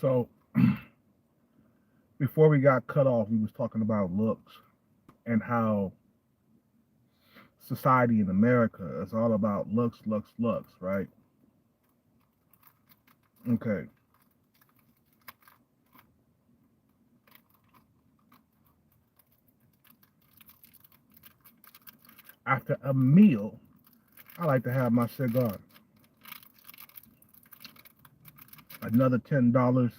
So before we got cut off, we was talking about looks and how society in America is all about looks, looks, looks, right? Okay. After a meal, I like to have my cigar. Another $10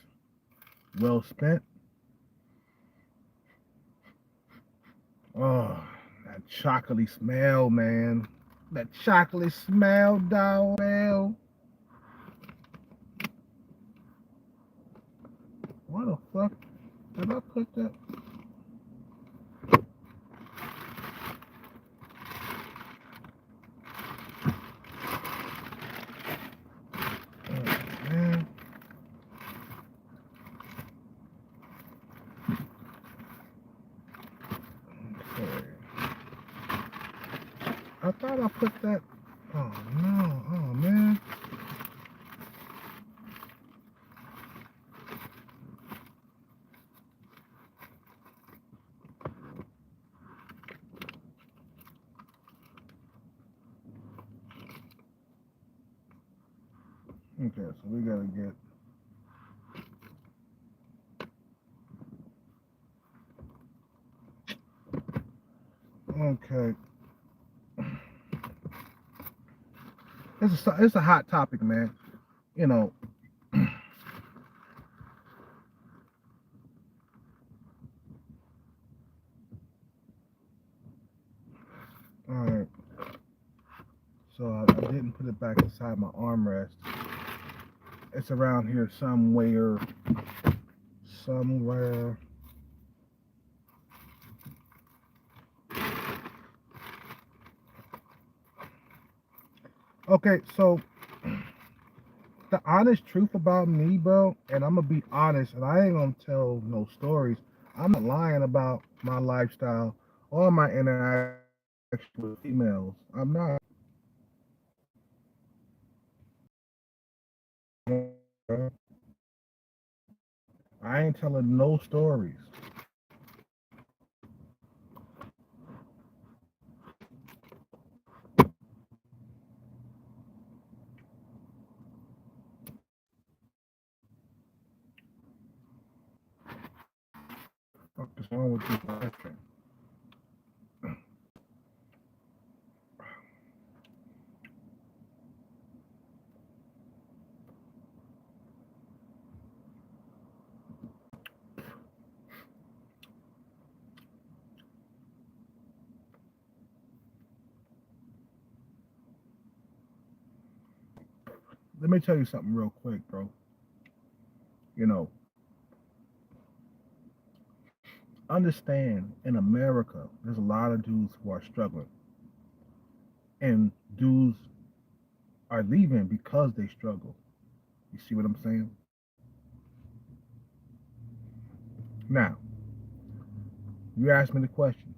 well spent. Oh, that chocolatey smell, man. That chocolate smell, dog. Well, what the fuck did I put that? Oh, man. Okay. I thought I put that. Oh no. Oh man. Okay, so we gotta get. Okay. It's a hot topic, man. You know. All right. So I didn't put it back inside my armrest. It's around here somewhere. Somewhere. Okay, so the honest truth about me, bro, and I'm gonna be honest, and I ain't gonna tell no stories. I'm not lying about my lifestyle or my interaction with females. I'm not. I ain't telling no stories. What is wrong with this laughing? Let me tell you something real quick, bro. You know, understand in America, there's a lot of dudes who are struggling, and dudes are leaving because they struggle. You see what I'm saying? Now, you asked me the question: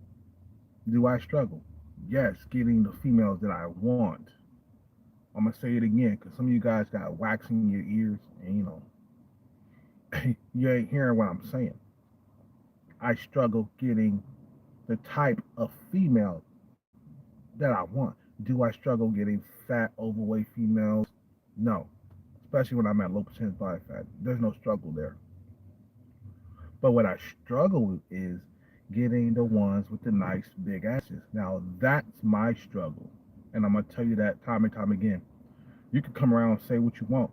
do I struggle? Yes, getting the females that I want. I'm gonna say it again because some of you guys got wax in your ears, and you ain't hearing what I'm saying. I struggle getting the type of female that I want. Do I struggle getting fat, overweight females? No, especially when I'm at low percentage body fat. There's no struggle there. But what I struggle with is getting the ones with the nice big asses. Now that's my struggle, and I'm gonna tell you that time and time again. You can come around and say what you want,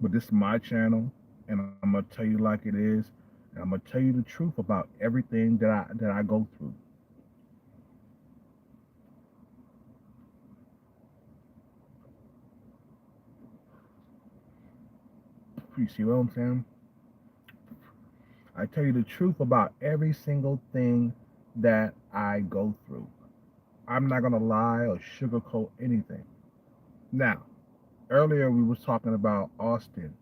but this is my channel, and I'm gonna tell you like it is, and I'm gonna tell you the truth about everything that I go through. You see what I'm saying? I tell you the truth about every single thing that I go through. I'm not gonna lie or sugarcoat anything. Now, earlier we was talking about Austin.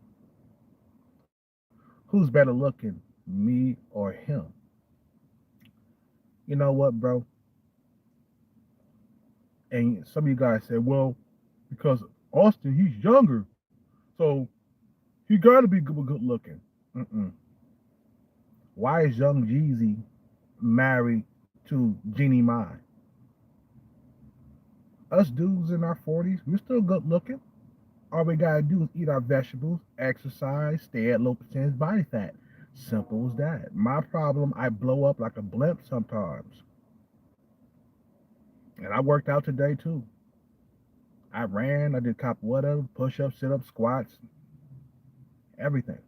Who's better looking, me or him? You know what, bro? And some of you guys said, well, because Austin, he's younger, so You gotta be good looking. Mm-mm. Why is Young Jeezy married to Jeannie Mai? Us dudes in our 40s, we're still good looking. All we gotta do is eat our vegetables, exercise, stay at low percentage body fat. Simple as that. My problem, I blow up like a blimp sometimes. And I worked out today too. I ran, I did cop whatever, push ups, sit ups, squats, everything.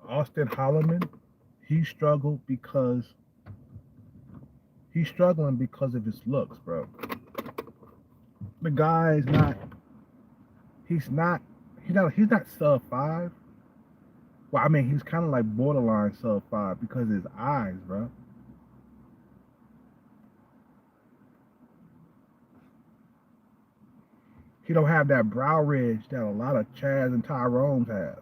Austin Holloman, he struggled because he's struggling because of his looks, bro. The guy's not he's not he's not sub five. Well, I mean he's kinda like borderline sub five because of his eyes, bro. He don't have that brow ridge that a lot of Chaz and Tyrone's have.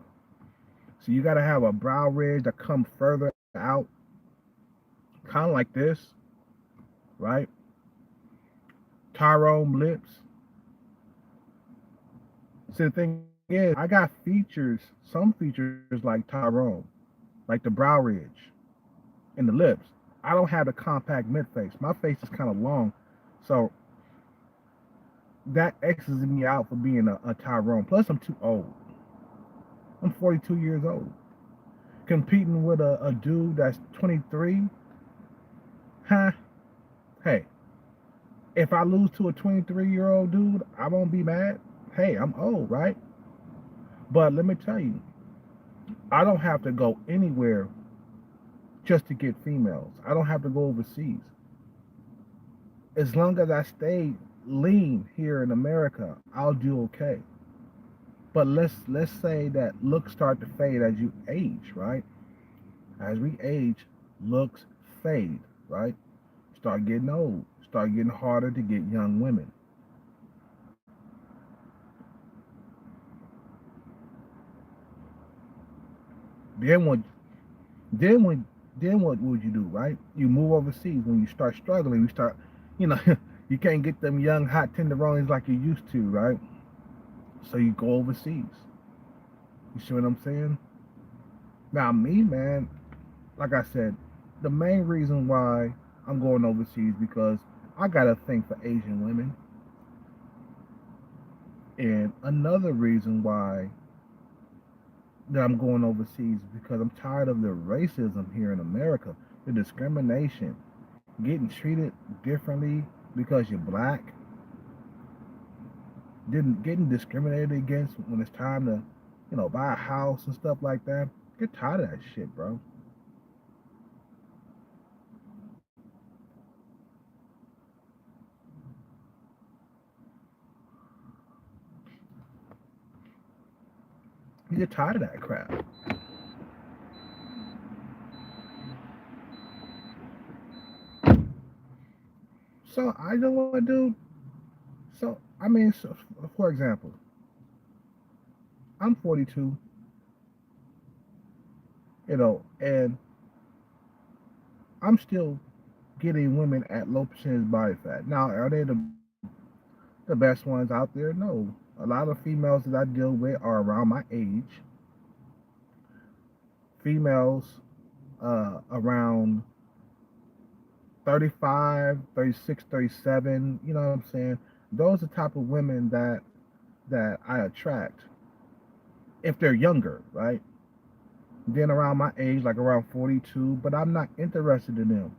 So you gotta have a brow ridge that comes further out, kinda like this, right? Tyrone lips. So the thing is, I got features, some features like Tyrone, like the brow ridge and the lips. I don't have the compact mid face. My face is kind of long, so that X's me out for being a Tyrone. Plus, I'm too old. I'm 42 years old. Competing with a dude that's 23, huh? Hey, if I lose to a 23-year-old dude, I won't be mad. Hey, I'm old, right? But let me tell you, I don't have to go anywhere just to get females. I don't have to go overseas. As long as I stay lean here in America, I'll do okay. But let's say that looks start to fade as you age, right? As we age, looks fade, right? Start getting old. Start getting harder to get young women. Then what? Then when? Then what would you do, right? You move overseas. When you start struggling, you start, you know, you can't get them young hot tenderonis like you used to, right? So you go overseas. You see what I'm saying? Now me, man, like I said, the main reason why I'm going overseas because I got a thing for Asian women, and another reason why that I'm going overseas is because I'm tired of the racism here in America, the discrimination, getting treated differently because you're black, didn't getting discriminated against when it's time to, buy a house and stuff like that. Get tired of that shit, bro. You get tired of that crap. So I know what I do. So I mean, so, for example, I'm 42, and I'm still getting women at low percentage body fat. Now, are they the best ones out there? No. A lot of females that I deal with are around my age. Females around 35, 36, 37. You know what I'm saying? Those are the type of women that I attract if they're younger, right? Then around my age, like around 42, but I'm not interested in them.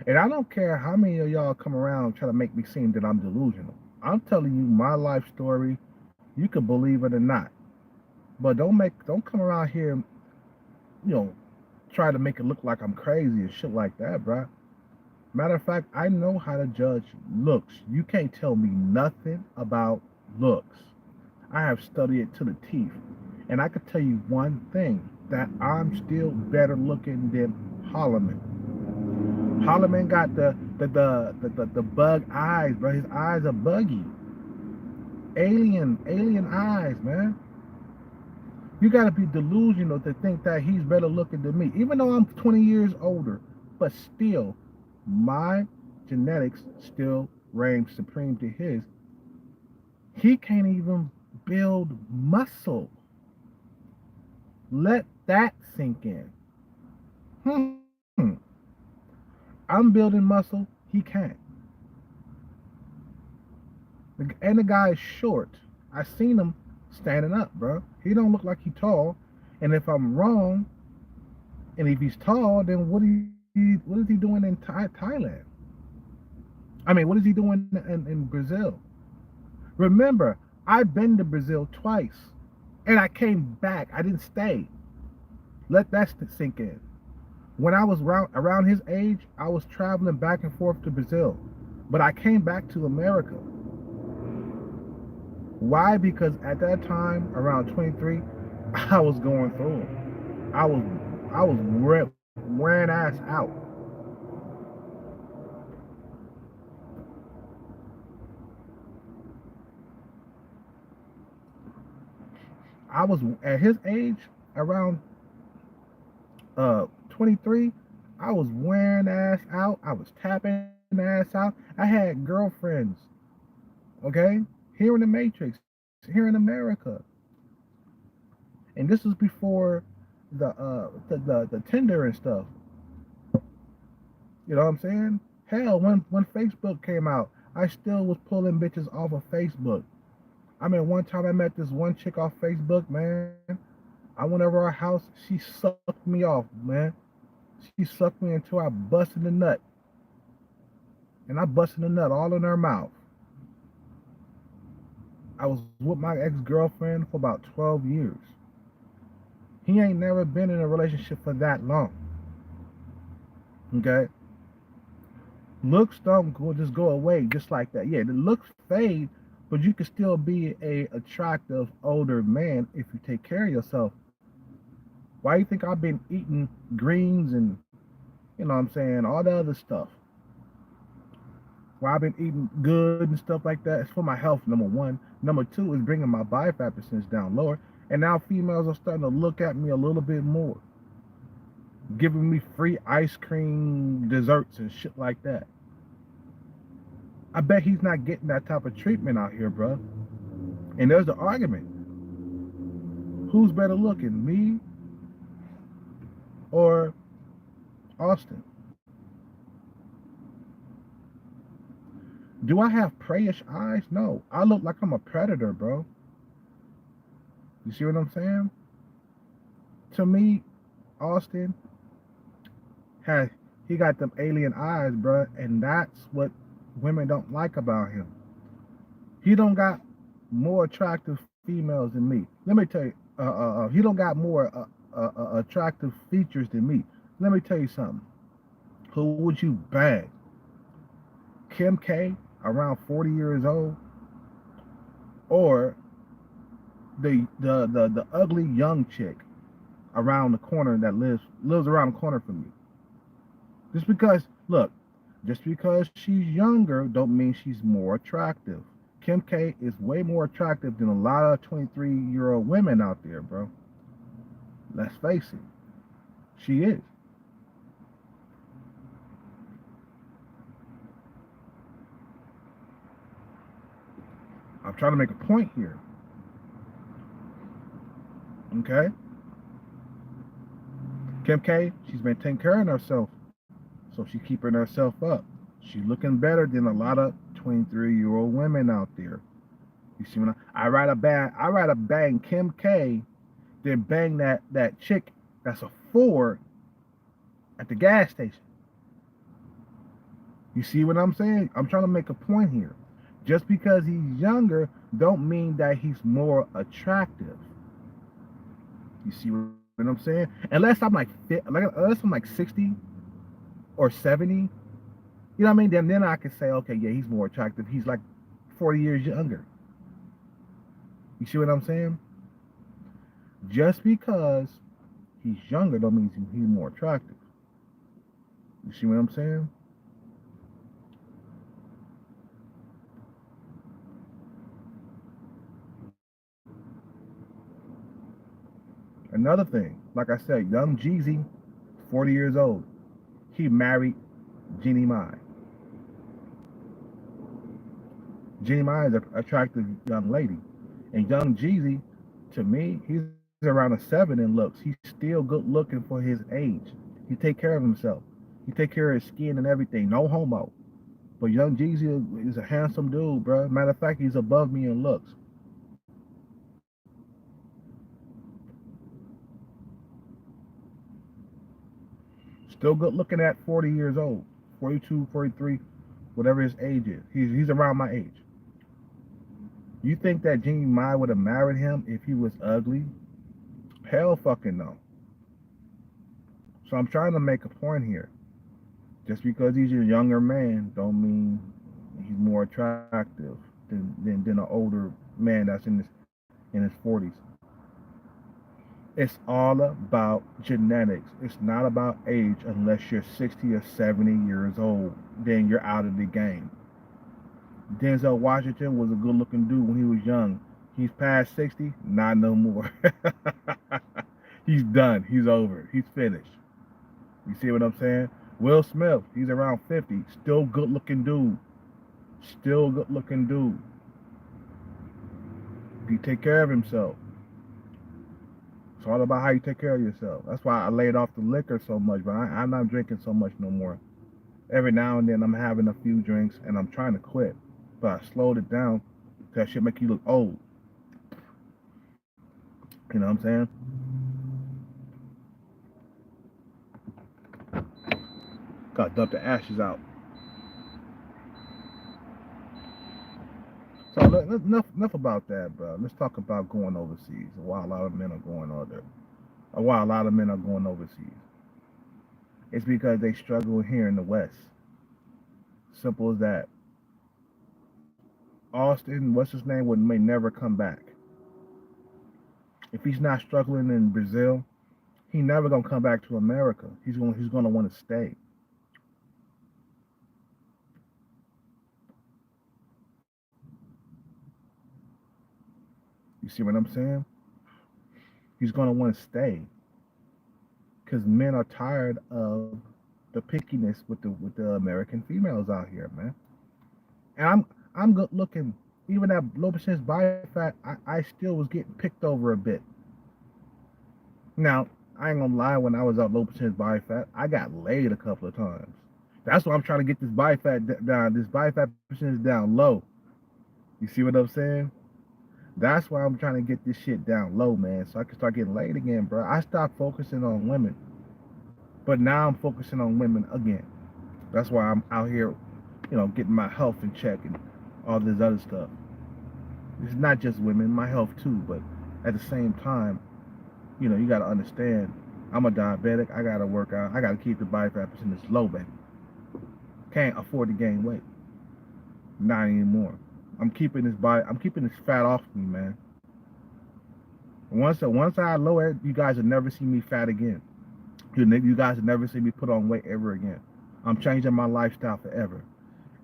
And I don't care how many of y'all come around trying to make me seem that I'm delusional. I'm telling you my life story. You can believe it or not. But don't come around here, you know, try to make it look like I'm crazy and shit like that, bruh. Matter of fact, I know how to judge looks. You can't tell me nothing about looks. I have studied it to the teeth. And I could tell you one thing that I'm still better looking than Holloman. Holloman got the bug eyes, bro. His eyes are buggy. Alien eyes, man. You gotta be delusional to think that he's better looking than me. Even though I'm 20 years older, but still, my genetics still reign supreme to his. He can't even build muscle. Let that sink in. Hmm. I'm building muscle. He can't. And the guy is short. I seen him standing up, bro. He don't look like he tall. And if I'm wrong, and if he's tall, then what is he doing in Thailand? I mean, what is he doing in Brazil? Remember, I've been to Brazil twice, and I came back. I didn't stay. Let that sink in. When I was around his age, I was traveling back and forth to Brazil, but I came back to America. Why? Because at that time, around 23, I was going through it. I was I was wearing ass out. I was at his age, around 23. I was wearing ass out. I was tapping ass out. I had girlfriends, okay, here in the Matrix, here in America, and this was before the Tinder and stuff. You know what I'm saying? Hell, when Facebook came out, I still was pulling bitches off of Facebook. I mean, one time I met this one chick off Facebook, man. I went over her house. She sucked me off, man. She sucked me until I busted the nut, and I busted the nut all in her mouth. I was with my ex girlfriend for about 12 years. He ain't never been in a relationship for that long. Okay, looks don't go just go away just like that. Yeah, the looks fade, but you can still be a attractive older man if you take care of yourself. Why do you think I've been eating greens and you know what I'm saying all the other stuff? Why I've been eating good and stuff like that? It's for my health. Number one. Number two is bringing my body fat percentage down lower. And now females are starting to look at me a little bit more, giving me free ice cream, desserts, and shit like that. I bet he's not getting that type of treatment out here, bro. And there's the argument: who's better looking, me or Austin? Do I have prayish eyes? No. I look like I'm a predator, bro. You see what I'm saying? To me, Austin has he got them alien eyes, bro, and that's what women don't like about him. He don't got more attractive females than me. Let me tell you, he don't got more attractive features than me. Let me tell you something. Who would you bang? Kim K, around 40 years old, or the ugly young chick around the corner that lives around the corner from you? Just because, look, just because she's younger don't mean she's more attractive. Kim K is way more attractive than a lot of 23-year-old women out there, bro. Let's face it. She is. I'm trying to make a point here. Okay? Kim K, she's been taking care of herself. So she's keeping herself up. She's looking better than a lot of 23-year-old women out there. You see what I ride a bang Kim K, then bang that chick that's a Ford at the gas station. You see what I'm saying? I'm trying to make a point here. Just because he's younger don't mean that he's more attractive. You see what I'm saying? Unless I'm like 60 or 70, you know what I mean? Then I can say, okay, yeah, he's more attractive. He's like 40 years younger. You see what I'm saying? Just because he's younger don't mean he's more attractive. You see what I'm saying? Another thing, like I said, young Jeezy, 40 years old. He married Jeannie Mai. Jeannie Mai is an attractive young lady. And young Jeezy, to me, he's around a 7 in looks. He's still good looking for his age. He take care of himself. He take care of his skin and everything. No homo. But young Jeezy is a handsome dude, bro. Matter of fact, he's above me in looks. Still good looking at 40 years old. 42, 43, whatever his age is. He's around my age. You think that Jeannie Mai would have married him if he was ugly? Hell fucking no. So I'm trying to make a point here. Just because he's a younger man don't mean he's more attractive than an older man that's in his 40s. It's all about genetics. It's not about age unless you're 60 or 70 years old. Then you're out of the game. Denzel Washington was a good looking dude when he was young. He's past 60, not no more. He's done. He's over. He's finished. You see what I'm saying? Will Smith, he's around 50, still good looking dude. Still good looking dude. He take care of himself. It's all about how you take care of yourself. That's why I laid off the liquor so much, but I'm not drinking so much no more. Every now and then I'm having a few drinks and I'm trying to quit, but I slowed it down because that shit make you look old. You know what I'm saying? Gotta dump the ashes out. So enough about that, bro. Let's talk about going overseas. Why a lot of men are going other. Why a lot of men are going overseas. It's because they struggle here in the West. Simple as that. Austin, what's his name, may never come back. If he's not struggling in Brazil, he never gonna come back to America. He's gonna want to stay. You see what I'm saying? He's gonna want to stay because men are tired of the pickiness with the American females out here, man. And I'm good looking. Even at low percentage body fat, I still was getting picked over a bit. Now, I ain't gonna lie, when I was at low percentage body fat, I got laid a couple of times. That's why I'm trying to get this body fat down, this body fat percentage down low. You see what I'm saying? That's why I'm trying to get this shit down low, man, so I can start getting laid again, bro. I stopped focusing on women, but now I'm focusing on women again. That's why I'm out here, getting my health in check and all this other stuff. It's not just women, my health too, but at the same time, you got to understand, I'm a diabetic. I got to work out. I got to keep the body fat percentage low, baby. Can't afford to gain weight. Not anymore. I'm keeping this fat off me, man. Once I lower it, you guys will never see me fat again. You guys will never see me put on weight ever again. I'm changing my lifestyle forever.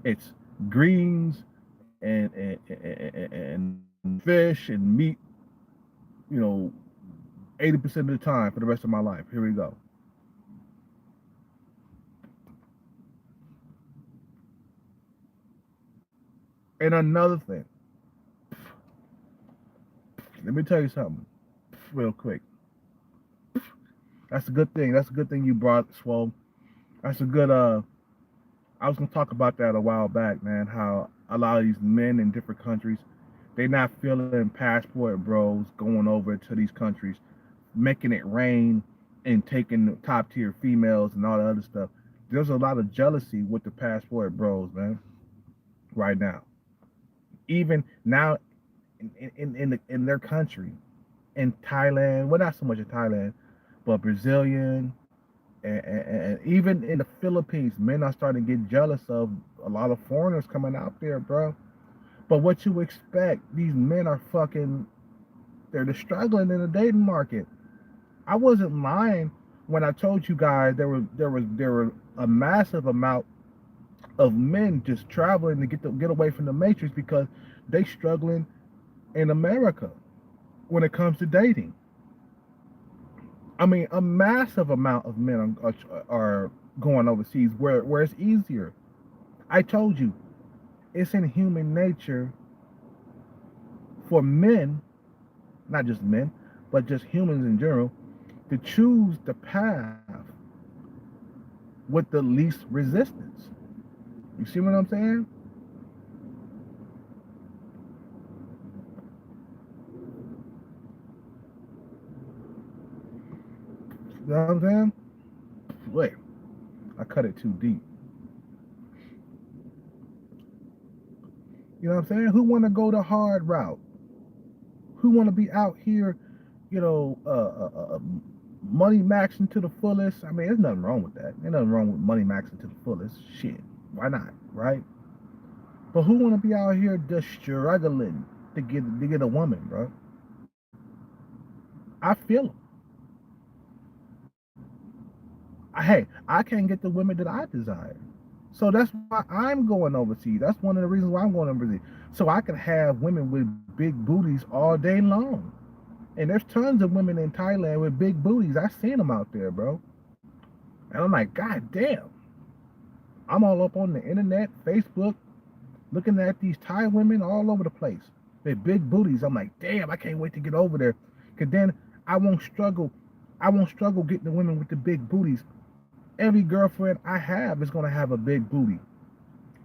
It's greens and fish and meat, 80% of the time for the rest of my life. Here we go. And another thing, let me tell you something real quick. That's a good thing. That's a good thing you brought, Swole. That's a good I was gonna talk about that a while back, man, how a lot of these men in different countries, they not feeling passport bros going over to these countries, making it rain and taking top tier females and all the other stuff. There's a lot of jealousy with the passport bros, man, right now. Even now in their country, in Thailand, well, not so much in Thailand, but Brazilian, and even in the Philippines, men are starting to get jealous of a lot of foreigners coming out there, bro. But what you expect, these men are fucking, they're just struggling in the dating market. I wasn't lying when I told you guys there were a massive amount of men just traveling to get away from the matrix because they struggling in America when it comes to dating. I mean, a massive amount of men are going overseas where it's easier. I told you, it's in human nature for men, not just men, but just humans in general, to choose the path with the least resistance. You see what I'm saying? You know what I'm saying? Wait, I cut it too deep. You know what I'm saying? Who want to go the hard route? Who want to be out here, you know, money maxing to the fullest? I mean, there's nothing wrong with that. There's nothing wrong with money maxing to the fullest. Shit, why not, right? But who want to be out here just struggling to get a woman, bro? I feel them. Hey, I can't get the women that I desire. So that's why I'm going overseas. That's one of the reasons why I'm going overseas. So I can have women with big booties all day long. And there's tons of women in Thailand with big booties. I seen them out there, bro. And I'm like, God damn. I'm all up on the internet, Facebook, looking at these Thai women all over the place with big booties. I'm like, damn, I can't wait to get over there. Cause then I won't struggle. I won't struggle getting the women with the big booties. Every girlfriend I have is gonna have a big booty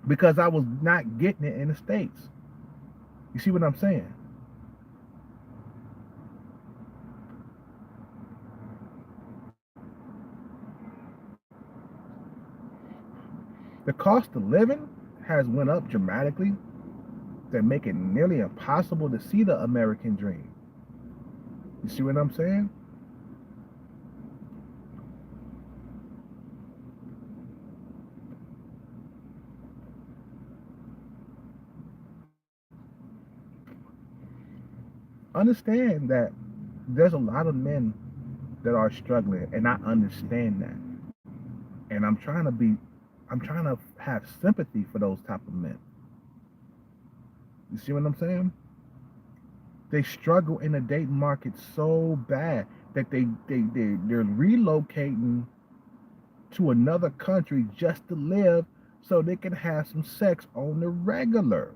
because I was not getting it in the States. You see what I'm saying? The cost of living has went up dramatically that make it nearly impossible to see the American dream. You see what I'm saying? Understand that there's a lot of men that are struggling, and I understand that. And I'm trying to have sympathy for those type of men. You see what I'm saying? They struggle in the dating market so bad that they're relocating to another country just to live so they can have some sex on the regular.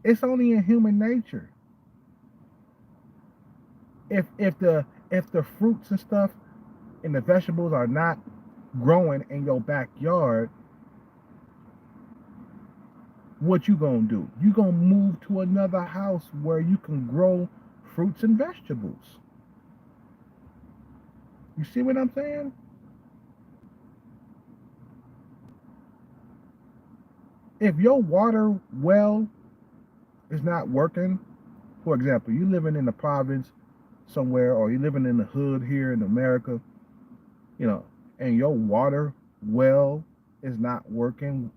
It's only in human nature. If the fruits and stuff and the vegetables are not growing in your backyard, what you gonna do? You gonna move to another house where you can grow fruits and vegetables. You see what I'm saying? If your water well is not working, for example, you living in the province somewhere or you living in the hood here in America, you know, and your water well is not working,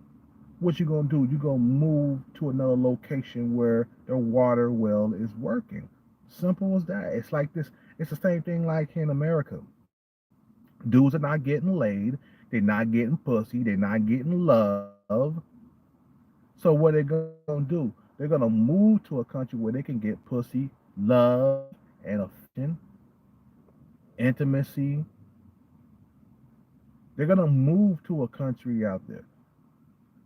what you gonna do? You gonna move to another location where the water well is working. Simple as that. It's like this. It's the same thing like in America. Dudes are not getting laid. They're not getting pussy. They're not getting love. So what they're gonna do? They're gonna move to a country where they can get pussy, love, and affection, intimacy. They're gonna move to a country out there.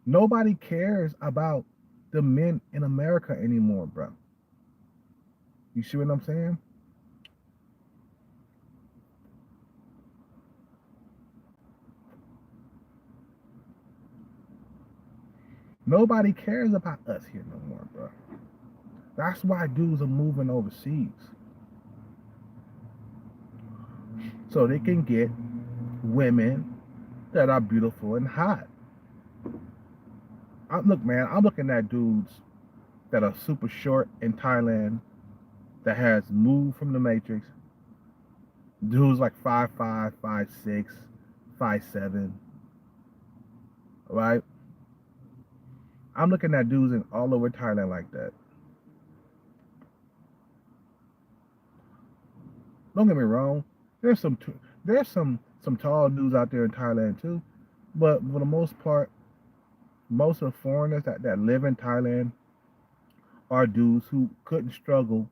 Nobody cares about the men in America anymore, bro. You see what I'm saying? Nobody cares about us here no more, bro. That's why dudes are moving overseas so they can get women that are beautiful and hot. Look, man, I'm looking at dudes that are super short in Thailand that has moved from the Matrix. Dudes like 5'5", 5'6", 5'7", right? I'm looking at dudes in all over Thailand like that. Don't get me wrong. There's some there's some tall dudes out there in Thailand too, but for the most part, most of the foreigners that live in Thailand are dudes who couldn't struggle.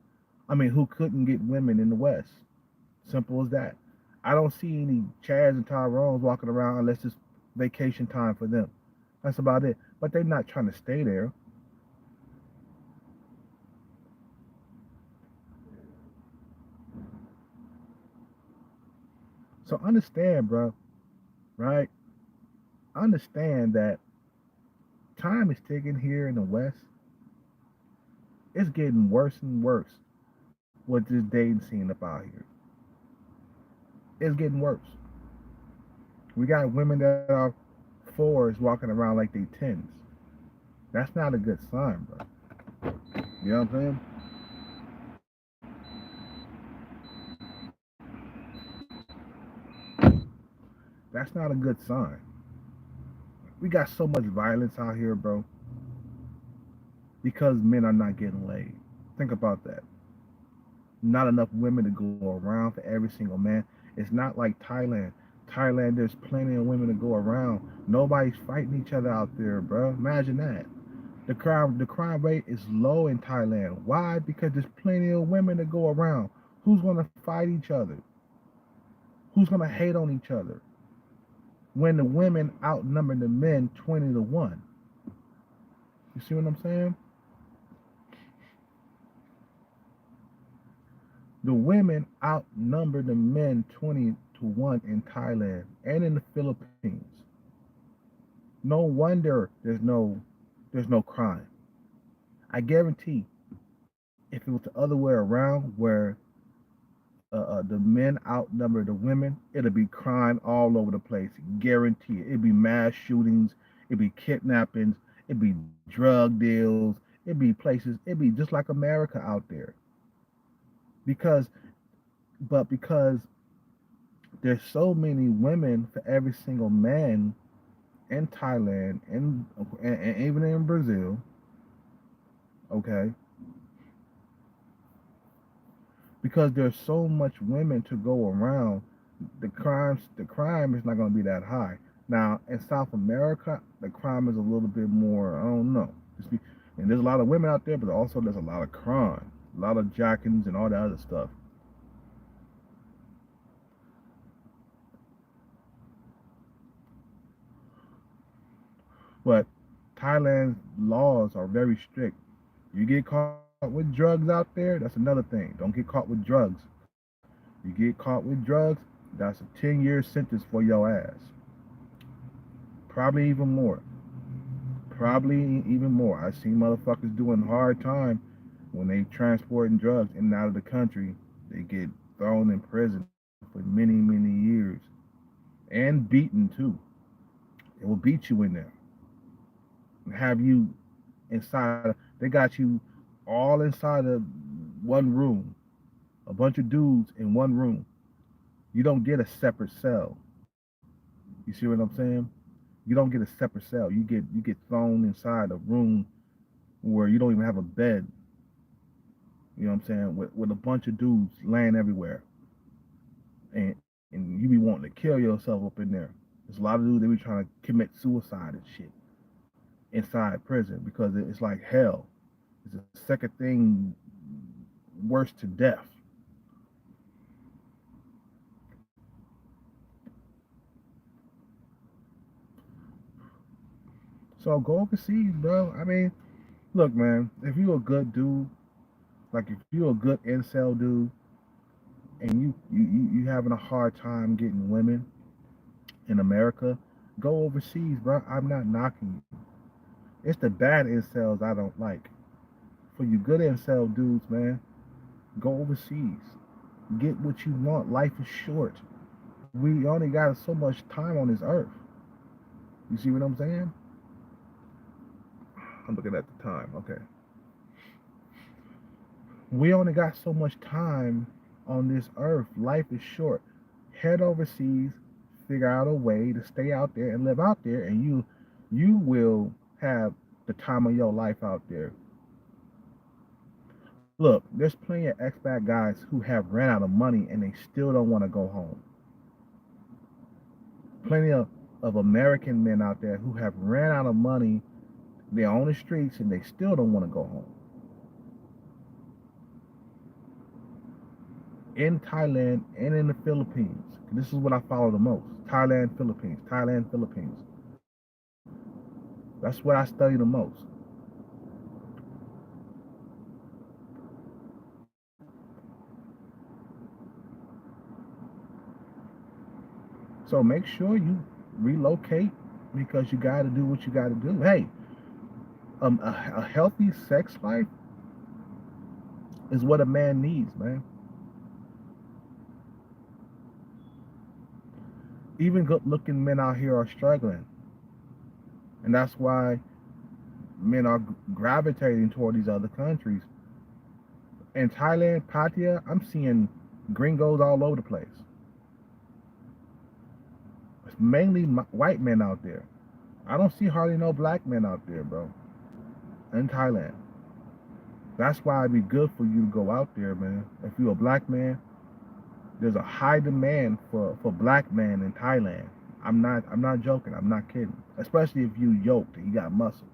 I mean, who couldn't get women in the West. Simple as that. I don't see any Chads and Tyrones walking around unless it's vacation time for them. That's about it. But they're not trying to stay there. So understand, bro, right? Understand that time is ticking here in the West. It's getting worse and worse with this dating scene up out here. It's getting worse. We got women that are fours walking around like they tens. That's not a good sign, bro. You know what I'm saying? That's not a good sign. We got so much violence out here, bro, because men are not getting laid. Think about that. Not enough women to go around for every single man. It's not like Thailand. Thailand, there's plenty of women to go around. Nobody's fighting each other out there, bro. Imagine that. The crime rate is low in Thailand. Why? Because there's plenty of women to go around. Who's gonna fight each other? Who's gonna hate on each other? When the women outnumber the men 20 to 1. You see what I'm saying? The women outnumber the men 20 to 1 in Thailand and in the Philippines. No wonder there's no crime. I guarantee if it was the other way around, where the men outnumber the women, it'll be crime all over the place. Guarantee it. It'd be mass shootings, it'd be kidnappings, it'd be drug deals, it'd be places, it'd be just like America out there. Because, because there's so many women for every single man in Thailand and even in Brazil, okay? Because there's so much women to go around, the crime is not going to be that high. Now in South America, the crime is a little bit more. I don't know. And there's a lot of women out there, but also there's a lot of crime, a lot of jackings and all that other stuff. But Thailand's laws are very strict. You get caught with drugs out there, that's another thing. Don't get caught with drugs. You get caught with drugs, that's a 10-year sentence for your ass. Probably even more. Probably even more. I see motherfuckers doing hard time when they transporting drugs in and out of the country. They get thrown in prison for many, many years. And beaten too. They will beat you in there. Have you inside. They got you all inside of one room. A bunch of dudes in one room. You don't get a separate cell. You see what I'm saying? You don't get a separate cell. You get thrown inside a room where you don't even have a bed. You know what I'm saying? With a bunch of dudes laying everywhere, and you be wanting to kill yourself up in there. There's a lot of dudes that be trying to commit suicide and shit inside prison because it's like hell. It's a second thing worse to death. So go overseas, bro. I mean, look, man. If you a good dude, like if you a good incel dude, and you having a hard time getting women in America, go overseas, bro. I'm not knocking you. It's the bad incels I don't like. For you good incel dudes, man, go overseas. Get what you want. Life is short. We only got so much time on this earth. You see what I'm saying? I'm looking at the time. Okay. We only got so much time on this earth. Life is short. Head overseas, figure out a way to stay out there and live out there, and you will have the time of your life out there. Look, there's plenty of expat guys who have ran out of money and they still don't want to go home. Plenty of American men out there who have ran out of money, they're on the streets and they still don't want to go home. in Thailand and in the Philippines. This is what I follow the most. Thailand, Philippines, Thailand, Philippines. That's what I study the most. So make sure you relocate because you got to do what you got to do. Hey, a healthy sex life is what a man needs, man. Even good looking men out here are struggling. And that's why men are gravitating toward these other countries. In Thailand, Pattaya, I'm seeing gringos all over the place. It's mainly white men out there. I don't see hardly no black men out there, bro, in Thailand. That's why it'd be good for you to go out there, man. If you're a black man, there's a high demand for black men in Thailand. I'm not joking. I'm not kidding. Especially if you yoked and you got muscle.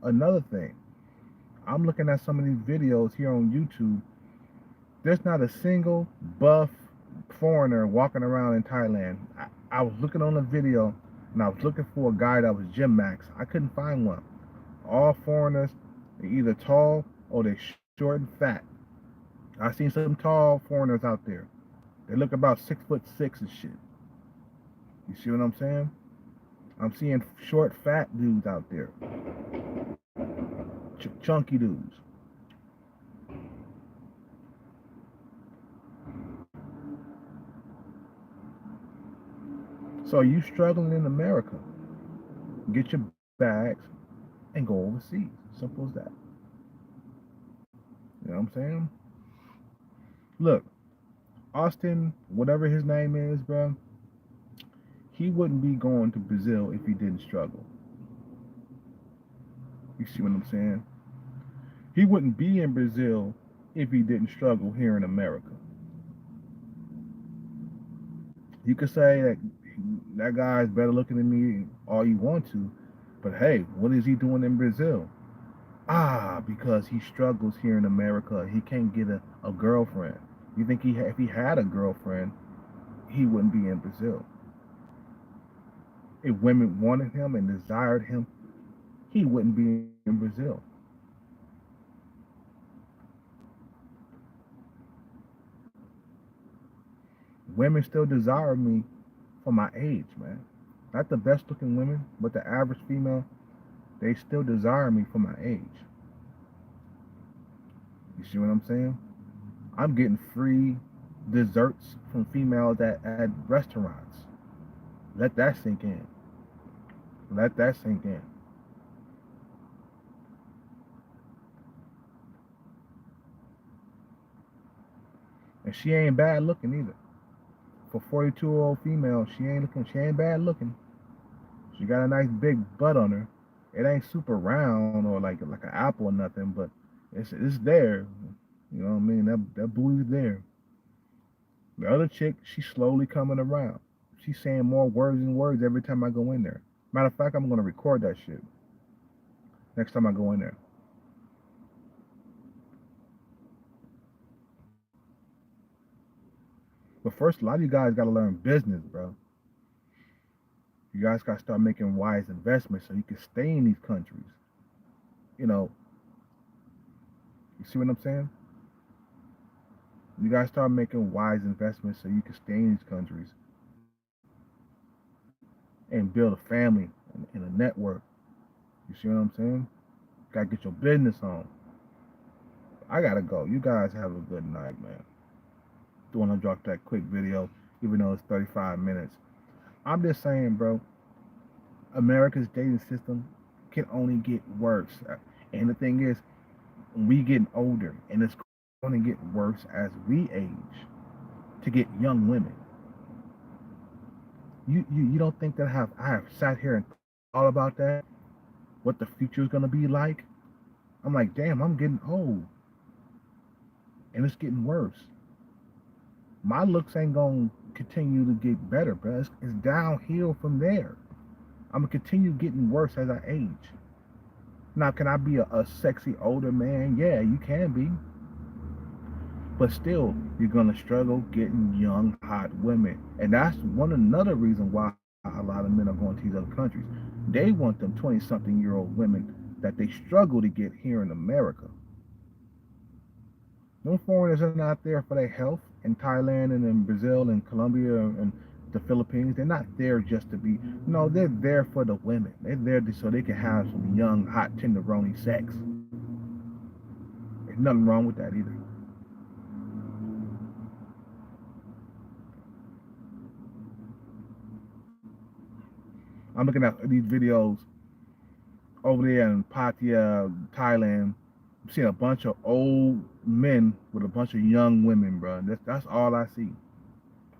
Another thing, I'm looking at some of these videos here on YouTube. There's not a single buff foreigner walking around in Thailand. I was looking on a video and I was looking for a guy that was gym max. I couldn't find one. All foreigners, they're either tall or they're short and fat. I seen some tall foreigners out there. They look about 6'6" and shit. You see what I'm saying? I'm seeing short, fat dudes out there, chunky dudes. So you struggling in America? Get your bags and go overseas. Simple as that. You know what I'm saying? Look, Austin, whatever his name is, bro, he wouldn't be going to Brazil if he didn't struggle. You see what I'm saying? He wouldn't be in Brazil if he didn't struggle here in America. You could say that that guy is better looking than me all you want to, but hey, what is he doing in Brazil? Ah, because he struggles here in America. He can't get a girlfriend. You think if he had a girlfriend, he wouldn't be in Brazil? If women wanted him and desired him, he wouldn't be in Brazil. Women still desire me for my age, man. Not the best looking women, but the average female, they still desire me for my age. You see what I'm saying? I'm getting free desserts from females at restaurants. Let that sink in. Let that sink in. And she ain't bad looking either. For 42-year-old female, she ain't bad looking. She got a nice big butt on her. It ain't super round or like an apple or nothing, but it's there. You know what I mean? That booty's there. The other chick, she's slowly coming around. She's saying more words and words every time I go in there. Matter of fact, I'm gonna record that shit next time I go in there. But first, a lot of you guys gotta learn business, bro. You guys gotta start making wise investments so you can stay in these countries. You know, you see what I'm saying? You guys start making wise investments so you can stay in these countries and build a family and a network. You see what I'm saying? Gotta get your business on. I gotta go. You guys have a good night, man. Don't want to drop that quick video, even though it's 35 minutes. I'm just saying, bro, America's dating system can only get worse. And the thing is, we getting older, and it's going to get worse as we age to get young women. You don't think that I have sat here and thought about that? What the future is going to be like? I'm like, damn, I'm getting old, and it's getting worse. My looks ain't going to continue to get better, bro. It's downhill from there. I'm going to continue getting worse as I age. Now, can I be a sexy older man? Yeah, you can be. But still, you're gonna struggle getting young, hot women. And that's another reason why a lot of men are going to these other countries. They want them 20-something-year-old women that they struggle to get here in America. No foreigners are not there for their health in Thailand and in Brazil and Colombia and the Philippines. They're not there just to be. No, they're there for the women. They're there so they can have some young, hot, tenderoni sex. There's nothing wrong with that either. I'm looking at these videos over there in Pattaya, Thailand. I'm seeing a bunch of old men with a bunch of young women, bro. That's all I see.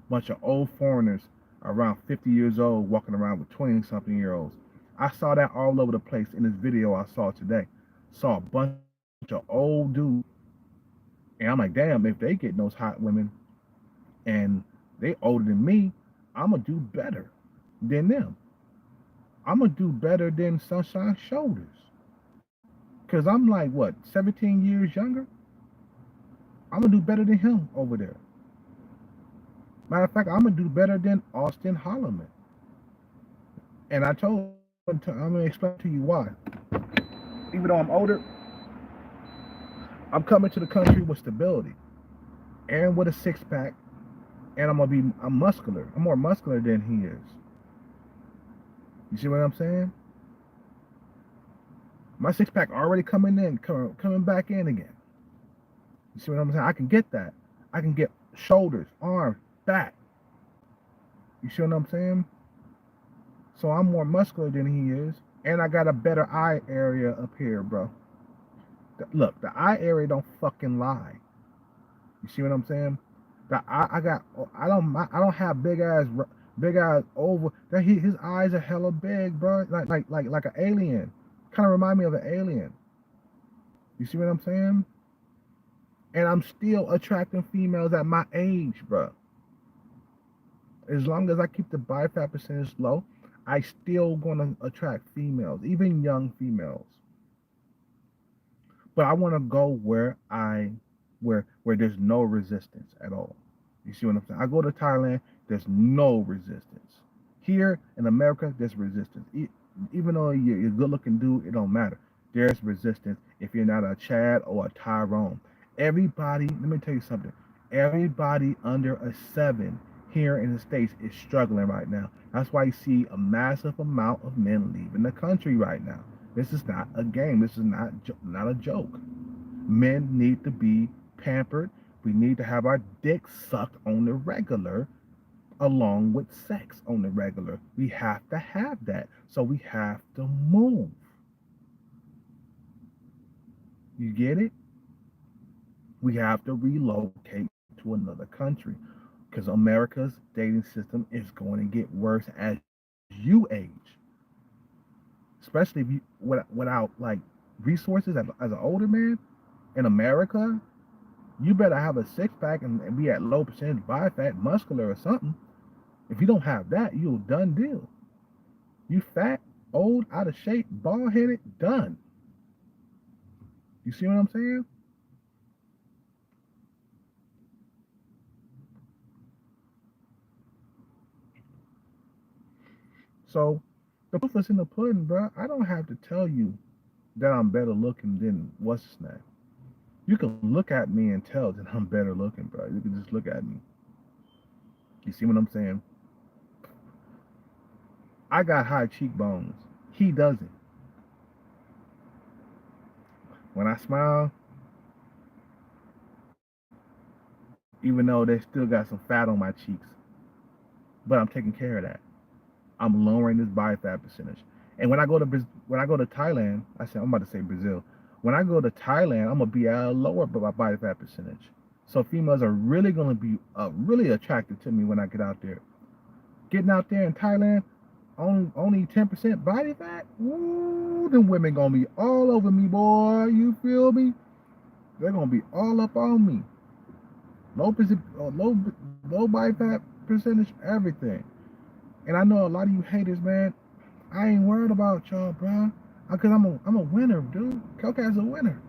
Bunch of old foreigners around 50 years old walking around with 20-something-year-olds. I saw that all over the place in this video I saw today. Saw a bunch of old dudes, and I'm like, damn, if they get those hot women and they older than me, I'm gonna do better than them. I'm gonna do better than Sunshine Shoulders. Cause I'm like what, 17 years younger? I'm gonna do better than him over there. Matter of fact, I'm gonna do better than Austin Holloman. And I'm gonna explain to you why. Even though I'm older, I'm coming to the country with stability and with a six pack, and I'm muscular. I'm more muscular than he is. You see what I'm saying? My six pack already coming back in again. You see what I'm saying? I can get that. I can get shoulders, arms, back. You see what I'm saying? So I'm more muscular than he is, and I got a better eye area up here, bro. Look, the eye area don't fucking lie. You see what I'm saying? The I got I don't have big eyes over that. His eyes are hella big, bro. Like an alien. Kind of remind me of an alien. You see what I'm saying? And I'm still attracting females at my age, bro. As long as I keep the body fat percentage low, I still gonna attract females, even young females. But I want to go where there's no resistance at all. You see what I'm saying? I go to Thailand, there's no resistance. Here in America, there's resistance. Even though you're a good looking dude, it don't matter. There's resistance if you're not a Chad or a Tyrone. Everybody, let me tell you something. Everybody under a 7 here in the States is struggling right now. That's why you see a massive amount of men leaving the country right now. This is not a game. This is not a joke. Men need to be pampered. We need to have our dicks sucked on the regular, along with sex on the regular. We have to have that. So we have to move. You get it? We have to relocate to another country because America's dating system is going to get worse as you age, especially if you without like resources as an older man in America. You better have a six pack and be at low percentage body fat, muscular or something. If you don't have that, you're done deal. You fat, old, out of shape, bald headed, done. You see what I'm saying? So the proof is in the pudding, bro. I don't have to tell you that I'm better looking than what's his name. You can look at me and tell that I'm better looking, bro. You can just look at me. You see what I'm saying? I got high cheekbones. He doesn't. When I smile, even though they still got some fat on my cheeks, but I'm taking care of that. I'm lowering this body fat percentage. And when I go to Thailand, I said I'm about to say Brazil. When I go to Thailand, I'm gonna be at a lower body fat percentage. So females are really gonna be really attracted to me when I get out there. Getting out there in Thailand, only 10% body fat. Ooh, them women gonna be all over me, boy. You feel me? They're gonna be all up on me. Low, low, low body fat percentage, everything. And I know a lot of you haters, man. I ain't worried about y'all, bro. Because I'm a winner, dude. Coca's a winner.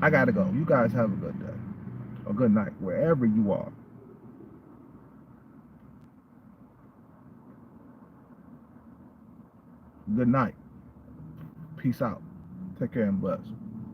I gotta go. You guys have a good day or good night wherever you are. Good night. Peace out. Take care and bless.